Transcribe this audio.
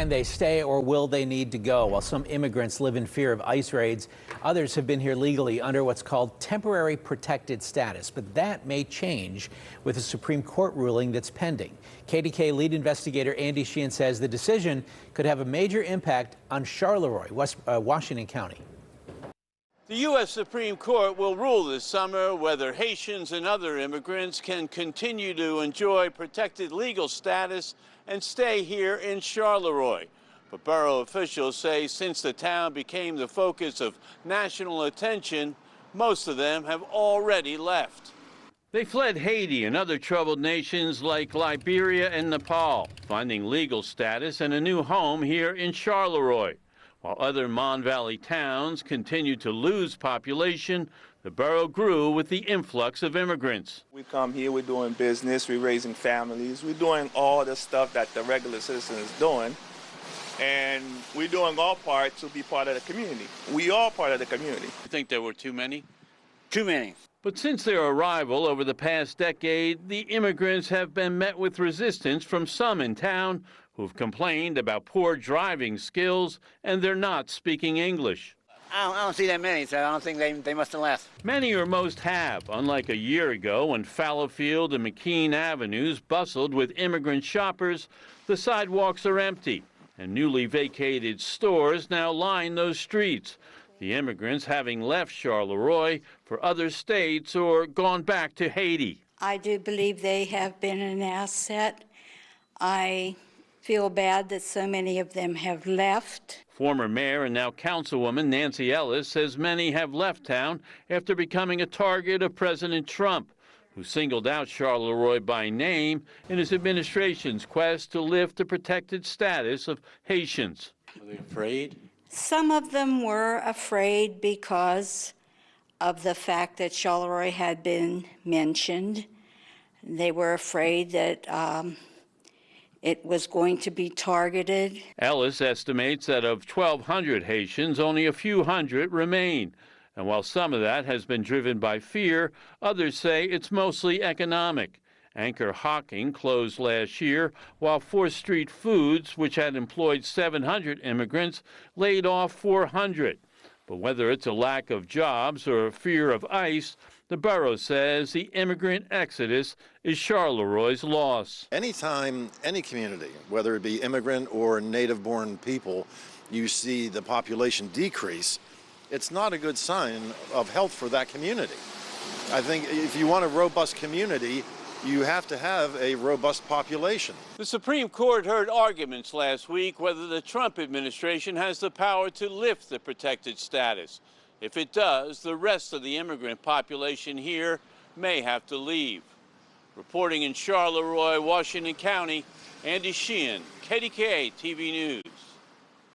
Can they stay or will they need to go? While some immigrants live in fear of ICE raids, others have been here legally under what's called temporary protected status. But that may change with a Supreme Court ruling that's pending. KDKA lead investigator Andy Sheehan says the decision could have a major impact on Charleroi, Washington County. The U.S. Supreme Court will rule this summer whether Haitians and other immigrants can continue to enjoy protected legal status and stay here in Charleroi. But borough officials say since the town became the focus of national attention, most of them have already left. They fled Haiti and other troubled nations like Liberia and Nepal, finding legal status and a new home here in Charleroi. While other Mon Valley towns continued to lose population, the borough grew with the influx of immigrants. We come here, we're doing business, we're raising families, we're doing all the stuff that the regular citizen is doing, and we're doing our part to be part of the community. We are part of the community. You think there were too many? Too many. But since their arrival over the past decade, the immigrants have been met with resistance from some in town who've complained about poor driving skills and they're not speaking English. I don't see that many, so I don't think they must have left. Many or most have, unlike a year ago when Fallowfield and McKean Avenues bustled with immigrant shoppers. The sidewalks are empty, and newly vacated stores now line those streets. The immigrants having left Charleroi for other states or gone back to Haiti. I do believe they have been an asset. I feel bad that so many of them have left. Former mayor and now councilwoman Nancy Ellis says many have left town after becoming a target of President Trump, who singled out Charleroi by name in his administration's quest to lift the protected status of Haitians. Were they afraid? Some of them were afraid because of the fact that Charleroi had been mentioned. They were afraid that it was going to be targeted. Ellis estimates that of 1,200 Haitians, only a few hundred remain. And while some of that has been driven by fear, others say it's mostly economic. Anchor Hocking closed last year, while 4th Street Foods, which had employed 700 immigrants, laid off 400. But whether it's a lack of jobs or a fear of ICE, the borough says the immigrant exodus is Charleroi loss. Anytime any community, whether it be immigrant or native-born people, you see the population decrease, it's not a good sign of health for that community. I think if you want a robust community, you have to have a robust population. The Supreme Court heard arguments last week whether the Trump administration has the power to lift the protected status. If it does, the rest of the immigrant population here may have to leave. Reporting in Charleroi, Washington County, Andy Sheehan, KDKA-TV News.